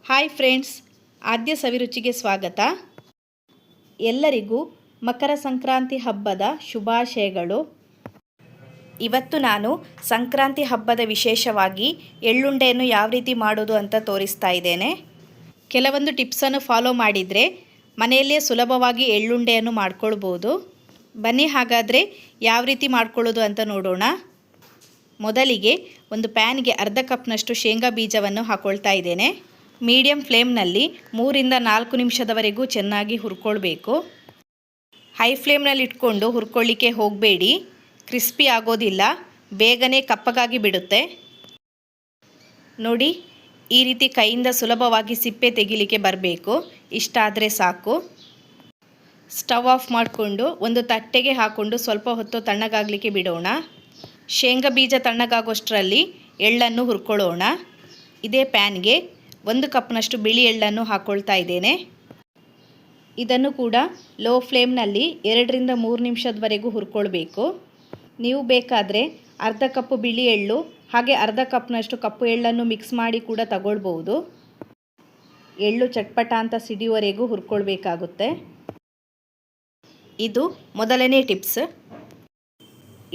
Hi friends, ಆದ್ಯ ಸವಿರುಚಿಗೆ ಸ್ವಾಗತ. ಎಲ್ಲರಿಗೂ ಮಕರ ಸಂಕ್ರಾಂತಿ ಹಬ್ಬದ ಶುಭಾಶಯಗಳು. ಇವತ್ತು ನಾನು ಸಂಕ್ರಾಂತಿ ಹಬ್ಬದ ವಿಶೇಷವಾಗಿ ಎಳ್ಳುಂಡೆಯನ್ನು ಯಾವ ರೀತಿ ಮಾಡೋದು ಅಂತ ತೋರಿಸ್ತಾ ಇದ್ದೇನೆ. ಕೆಲವೊಂದು ಟಿಪ್ಸನ್ನು ಫಾಲೋ ಮಾಡಿದರೆ ಮನೆಯಲ್ಲೇ ಸುಲಭವಾಗಿ ಎಳ್ಳುಂಡೆಯನ್ನು ಮಾಡ್ಕೊಳ್ಬೋದು. ಬನ್ನಿ ಹಾಗಾದರೆ ಯಾವ ರೀತಿ ಮಾಡ್ಕೊಳ್ಳೋದು ಅಂತ ನೋಡೋಣ. ಮೊದಲಿಗೆ ಒಂದು ಪ್ಯಾನ್ಗೆ ಅರ್ಧ ಕಪ್ನಷ್ಟು ಶೇಂಗಾ ಬೀಜವನ್ನು ಹಾಕ್ಕೊಳ್ತಾ ಇದ್ದೇನೆ. ಮೀಡಿಯಂ ಫ್ಲೇಮ್ನಲ್ಲಿ 3 ರಿಂದ 4 ನಿಮಿಷದವರೆಗೂ ಚೆನ್ನಾಗಿ ಹುರ್ಕೊಳ್ಬೇಕು. ಹೈ ಫ್ಲೇಮ್ನಲ್ಲಿ ಇಟ್ಕೊಂಡು ಹುರ್ಕೊಳ್ಳಿಕ್ಕೆ ಹೋಗಬೇಡಿ, ಕ್ರಿಸ್ಪಿ ಆಗೋದಿಲ್ಲ, ಬೇಗನೆ ಕಪ್ಪಗಾಗಿ ಬಿಡುತ್ತೆ. ನೋಡಿ, ಈ ರೀತಿ ಕೈಯಿಂದ ಸುಲಭವಾಗಿ ಸಿಪ್ಪೆ ತೆಗಿಲಿಕ್ಕೆ ಬರಬೇಕು. ಇಷ್ಟಾದರೆ ಸಾಕು. ಸ್ಟವ್ ಆಫ್ ಮಾಡಿಕೊಂಡು ಒಂದು ತಟ್ಟೆಗೆ ಹಾಕ್ಕೊಂಡು ಸ್ವಲ್ಪ ಹೊತ್ತು ತಣ್ಣಗಾಗಲಿಕ್ಕೆ ಬಿಡೋಣ. ಶೇಂಗಾ ಬೀಜ ತಣ್ಣಗಾಗೋಷ್ಟರಲ್ಲಿ ಎಳ್ಳನ್ನು ಹುರ್ಕೊಳ್ಳೋಣ. ಇದೇ ಪ್ಯಾನ್ಗೆ 1 ಕಪ್ನಷ್ಟು ಬಿಳಿ ಎಳ್ಳನ್ನು ಹಾಕ್ಕೊಳ್ತಾ ಇದ್ದೇನೆ. ಇದನ್ನು ಕೂಡ ಲೋ ಫ್ಲೇಮ್ನಲ್ಲಿ 2 ರಿಂದ 3 ನಿಮಿಷದವರೆಗೂ ಹುರ್ಕೊಳ್ಬೇಕು. ನೀವು ಬೇಕಾದರೆ ಅರ್ಧ ಕಪ್ಪು ಬಿಳಿ ಎಳ್ಳು ಹಾಗೆ ಅರ್ಧ ಕಪ್ನಷ್ಟು ಕಪ್ಪು ಎಳ್ಳನ್ನು ಮಿಕ್ಸ್ ಮಾಡಿ ಕೂಡ ತಗೊಳ್ಬೋದು. ಎಳ್ಳು ಚಟ್ಪಟ ಅಂತ ಸಿಡಿಯುವವರೆಗೂ ಹುರ್ಕೊಳ್ಬೇಕಾಗುತ್ತೆ. ಇದು ಮೊದಲನೇ ಟಿಪ್ಸ್.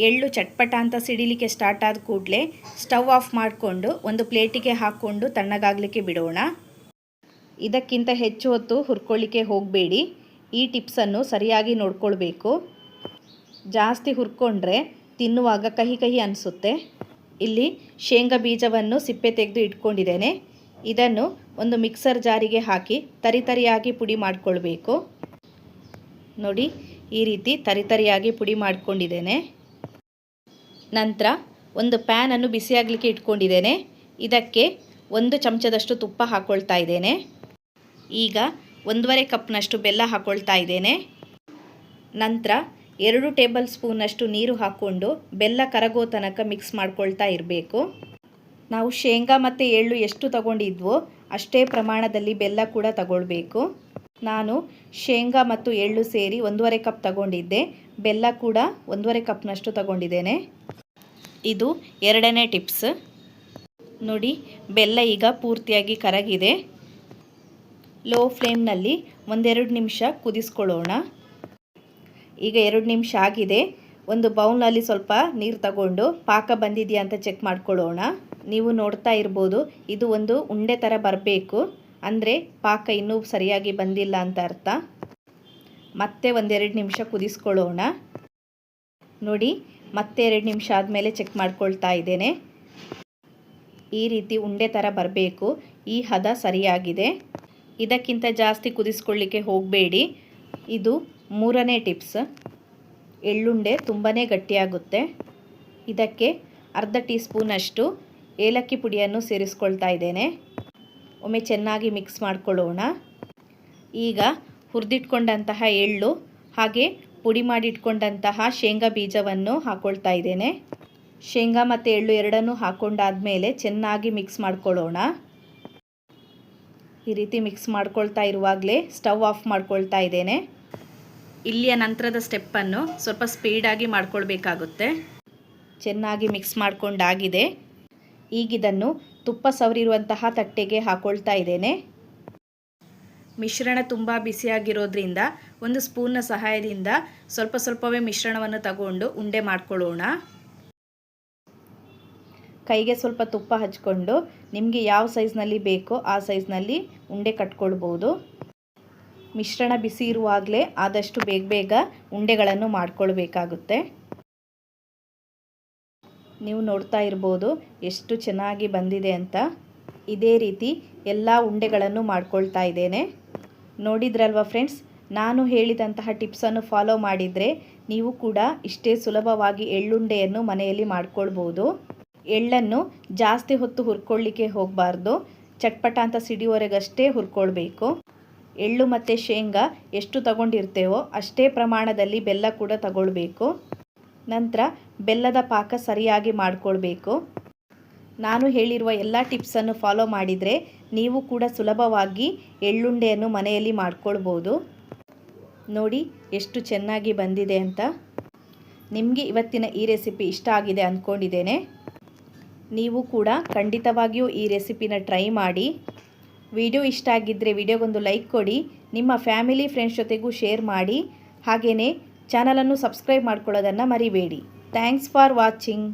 ಎಳ್ಳು ಚಟ್ಪಟ ಅಂತ ಸಿಡಿಲಿಕ್ಕೆ ಸ್ಟಾರ್ಟ್ ಆದ ಕೂಡಲೇ ಸ್ಟವ್ ಆಫ್ ಮಾಡಿಕೊಂಡು ಒಂದು ಪ್ಲೇಟಿಗೆ ಹಾಕ್ಕೊಂಡು ತಣ್ಣಗಾಗಲಿಕ್ಕೆ ಬಿಡೋಣ. ಇದಕ್ಕಿಂತ ಹೆಚ್ಚು ಹೊತ್ತು ಹುರ್ಕೊಳ್ಳಿಕ್ಕೆ ಹೋಗಬೇಡಿ. ಈ ಟಿಪ್ಸನ್ನು ಸರಿಯಾಗಿ ನೋಡ್ಕೊಳ್ಬೇಕು. ಜಾಸ್ತಿ ಹುರ್ಕೊಂಡ್ರೆ ತಿನ್ನುವಾಗ ಕಹಿ ಕಹಿ ಅನಿಸುತ್ತೆ. ಇಲ್ಲಿ ಶೇಂಗಾ ಬೀಜವನ್ನು ಸಿಪ್ಪೆ ತೆಗೆದು ಇಟ್ಕೊಂಡಿದ್ದೇನೆ. ಇದನ್ನು ಒಂದು ಮಿಕ್ಸರ್ ಜಾರಿಗೆ ಹಾಕಿ ತರಿತರಿಯಾಗಿ ಪುಡಿ ಮಾಡಿಕೊಳ್ಬೇಕು. ನೋಡಿ, ಈ ರೀತಿ ತರಿತರಿಯಾಗಿ ಪುಡಿ ಮಾಡಿಕೊಂಡಿದ್ದೇನೆ. ನಂತರ ಒಂದು ಪ್ಯಾನನ್ನು ಬಿಸಿಯಾಗಲಿಕ್ಕೆ ಇಟ್ಕೊಂಡಿದ್ದೇನೆ. ಇದಕ್ಕೆ 1 ಚಮಚದಷ್ಟು ತುಪ್ಪ ಹಾಕ್ಕೊಳ್ತಾ ಇದ್ದೇನೆ. ಈಗ 1.5 ಕಪ್ನಷ್ಟು ಬೆಲ್ಲ ಹಾಕ್ಕೊಳ್ತಾ ಇದ್ದೇನೆ. ನಂತರ 2 ಟೇಬಲ್ ಸ್ಪೂನಷ್ಟು ನೀರು ಹಾಕ್ಕೊಂಡು ಬೆಲ್ಲ ಕರಗೋ ತನಕ ಮಿಕ್ಸ್ ಮಾಡ್ಕೊಳ್ತಾ ಇರಬೇಕು. ನಾವು ಶೇಂಗಾ ಮತ್ತು ಎಳ್ಳು ಎಷ್ಟು ತಗೊಂಡಿದ್ವೋ ಅಷ್ಟೇ ಪ್ರಮಾಣದಲ್ಲಿ ಬೆಲ್ಲ ಕೂಡ ತಗೊಳ್ಬೇಕು. ನಾನು ಶೇಂಗಾ ಮತ್ತು ಎಳ್ಳು ಸೇರಿ 1.5 ಕಪ್ ತಗೊಂಡಿದ್ದೆ. ಬೆಲ್ಲ ಕೂಡ 1.5 ಕಪ್ನಷ್ಟು ತಗೊಂಡಿದ್ದೇನೆ. ಇದು ಎರಡನೇ ಟಿಪ್ಸ್. ನೋಡಿ, ಬೆಲ್ಲ ಈಗ ಪೂರ್ತಿಯಾಗಿ ಕರಗಿದೆ. ಲೋ ಫ್ಲೇಮ್ನಲ್ಲಿ 1-2 ನಿಮಿಷ ಕುದಿಸ್ಕೊಳ್ಳೋಣ. ಈಗ 2 ನಿಮಿಷ ಆಗಿದೆ. ಒಂದು ಬೌಲ್ನಲ್ಲಿ ಸ್ವಲ್ಪ ನೀರು ತಗೊಂಡು ಪಾಕ ಬಂದಿದೆಯಾ ಅಂತ ಚೆಕ್ ಮಾಡ್ಕೊಳ್ಳೋಣ. ನೀವು ನೋಡ್ತಾ ಇರ್ಬೋದು, ಇದು ಒಂದು ಉಂಡೆ ಥರ ಬರಬೇಕು. ಅಂದರೆ ಪಾಕ ಇನ್ನೂ ಸರಿಯಾಗಿ ಬಂದಿಲ್ಲ ಅಂತ ಅರ್ಥ. ಮತ್ತೆ 1-2 ನಿಮಿಷ ಕುದಿಸ್ಕೊಳ್ಳೋಣ. ನೋಡಿ, ಮತ್ತೆ 2 ನಿಮಿಷ ಆದಮೇಲೆ ಚೆಕ್ ಮಾಡ್ಕೊಳ್ತಾ ಇದ್ದೇನೆ. ಈ ರೀತಿ ಉಂಡೆ ಥರ ಬರಬೇಕು. ಈ ಹದ ಸರಿಯಾಗಿದೆ. ಇದಕ್ಕಿಂತ ಜಾಸ್ತಿ ಕುದಿಸ್ಕೊಳ್ಳಿಕ್ಕೆ ಹೋಗಬೇಡಿ. ಇದು 3ನೇ ಟಿಪ್ಸ್. ಎಳ್ಳುಂಡೆ ತುಂಬಾ ಗಟ್ಟಿಯಾಗುತ್ತೆ. ಇದಕ್ಕೆ ಅರ್ಧ ಟೀ ಸ್ಪೂನಷ್ಟು ಏಲಕ್ಕಿ ಪುಡಿಯನ್ನು ಸೇರಿಸ್ಕೊಳ್ತಾ ಇದ್ದೇನೆ. ಒಮ್ಮೆ ಚೆನ್ನಾಗಿ ಮಿಕ್ಸ್ ಮಾಡ್ಕೊಳ್ಳೋಣ. ಈಗ ಹುರಿದಿಟ್ಕೊಂಡಂತಹ ಎಳ್ಳು ಹಾಗೆ ಪುಡಿ ಮಾಡಿಟ್ಕೊಂಡಂತಹ ಶೇಂಗಾ ಬೀಜವನ್ನು ಹಾಕ್ಕೊಳ್ತಾ ಇದ್ದೇನೆ. ಶೇಂಗಾ ಮತ್ತು ಎಳ್ಳು ಎರಡನ್ನೂ ಹಾಕ್ಕೊಂಡಾದ್ಮೇಲೆ ಚೆನ್ನಾಗಿ ಮಿಕ್ಸ್ ಮಾಡ್ಕೊಳ್ಳೋಣ. ಈ ರೀತಿ ಮಿಕ್ಸ್ ಮಾಡ್ಕೊಳ್ತಾ ಇರುವಾಗಲೇ ಸ್ಟವ್ ಆಫ್ ಮಾಡ್ಕೊಳ್ತಾ ಇದ್ದೇನೆ. ಇಲ್ಲಿಯ ನಂತರದ ಸ್ಟೆಪ್ಪನ್ನು ಸ್ವಲ್ಪ ಸ್ಪೀಡಾಗಿ ಮಾಡ್ಕೊಳ್ಬೇಕಾಗುತ್ತೆ. ಚೆನ್ನಾಗಿ ಮಿಕ್ಸ್ ಮಾಡ್ಕೊಂಡಾಗಿದೆ. ಈಗಿದನ್ನು ತುಪ್ಪ ಸವರಿರುವಂತಹ ತಟ್ಟೆಗೆ ಹಾಕ್ಕೊಳ್ತಾ ಇದ್ದೇನೆ. ಮಿಶ್ರಣ ತುಂಬ ಬಿಸಿಯಾಗಿರೋದ್ರಿಂದ 1 ಸ್ಪೂನ್ನ ಸಹಾಯದಿಂದ ಸ್ವಲ್ಪ ಸ್ವಲ್ಪವೇ ಮಿಶ್ರಣವನ್ನು ತಗೊಂಡು ಉಂಡೆ ಮಾಡ್ಕೊಳ್ಳೋಣ. ಕೈಗೆ ಸ್ವಲ್ಪ ತುಪ್ಪ ಹಚ್ಕೊಂಡು ನಿಮಗೆ ಯಾವ ಸೈಜ್ನಲ್ಲಿ ಬೇಕೋ ಆ ಸೈಜ್ನಲ್ಲಿ ಉಂಡೆ ಕಟ್ಕೊಳ್ಬೋದು. ಮಿಶ್ರಣ ಬಿಸಿ ಇರುವಾಗಲೇ ಆದಷ್ಟು ಬೇಗ ಉಂಡೆಗಳನ್ನು ಮಾಡ್ಕೊಳ್ಬೇಕಾಗುತ್ತೆ. ನೀವು ನೋಡ್ತಾ ಇರ್ಬೋದು ಎಷ್ಟು ಚೆನ್ನಾಗಿ ಬಂದಿದೆ ಅಂತ. ಇದೇ ರೀತಿ ಎಲ್ಲ ಉಂಡೆಗಳನ್ನು ಮಾಡ್ಕೊಳ್ತಾ ಇದ್ದೇನೆ. ನೋಡಿದ್ರಲ್ವ ಫ್ರೆಂಡ್ಸ್, ನಾನು ಹೇಳಿದಂತಹ ಟಿಪ್ಸನ್ನು ಫಾಲೋ ಮಾಡಿದರೆ ನೀವು ಕೂಡ ಇಷ್ಟೇ ಸುಲಭವಾಗಿ ಎಳ್ಳುಂಡೆಯನ್ನು ಮನೆಯಲ್ಲಿ ಮಾಡ್ಕೊಳ್ಬೋದು. ಎಳ್ಳನ್ನು ಜಾಸ್ತಿ ಹೊತ್ತು ಹುರ್ಕೊಳ್ಳಿಕ್ಕೆ ಹೋಗಬಾರ್ದು. ಚಟ್ಪಟ ಅಂತ ಸಿಡಿಯುವವರೆಗಷ್ಟೇ ಹುರ್ಕೊಳ್ಬೇಕು. ಎಳ್ಳು ಮತ್ತು ಶೇಂಗಾ ಎಷ್ಟು ತಗೊಂಡಿರ್ತೇವೋ ಅಷ್ಟೇ ಪ್ರಮಾಣದಲ್ಲಿ ಬೆಲ್ಲ ಕೂಡ ತಗೊಳ್ಬೇಕು. ನಂತರ ಬೆಲ್ಲದ ಪಾಕ ಸರಿಯಾಗಿ ಮಾಡಿಕೊಳ್ಬೇಕು. ನಾನು ಹೇಳಿರುವ ಎಲ್ಲ ಟಿಪ್ಸನ್ನು ಫಾಲೋ ಮಾಡಿದರೆ ನೀವು ಕೂಡ ಸುಲಭವಾಗಿ ಎಳ್ಳುಂಡೆಯನ್ನು ಮನೆಯಲ್ಲಿ ಮಾಡ್ಕೊಳ್ಬೋದು. ನೋಡಿ ಎಷ್ಟು ಚೆನ್ನಾಗಿ ಬಂದಿದೆ ಅಂತ. ನಿಮಗೆ ಇವತ್ತಿನ ಈ ರೆಸಿಪಿ ಇಷ್ಟ ಆಗಿದೆ ಅಂದ್ಕೊಂಡಿದ್ದೇನೆ. ನೀವು ಕೂಡ ಖಂಡಿತವಾಗಿಯೂ ಈ ರೆಸಿಪಿನ ಟ್ರೈ ಮಾಡಿ. ವಿಡಿಯೋ ಇಷ್ಟ ಆಗಿದ್ದರೆ ವಿಡಿಯೋಗೊಂದು ಲೈಕ್ ಕೊಡಿ, ನಿಮ್ಮ ಫ್ಯಾಮಿಲಿ ಫ್ರೆಂಡ್ಸ್ ಜೊತೆಗೂ ಶೇರ್ ಮಾಡಿ, ಹಾಗೆಯೇ ಚಾನಲನ್ನು ಸಬ್ಸ್ಕ್ರೈಬ್ ಮಾಡ್ಕೊಳ್ಳೋದನ್ನು ಮರಿಬೇಡಿ. Thanks for watching.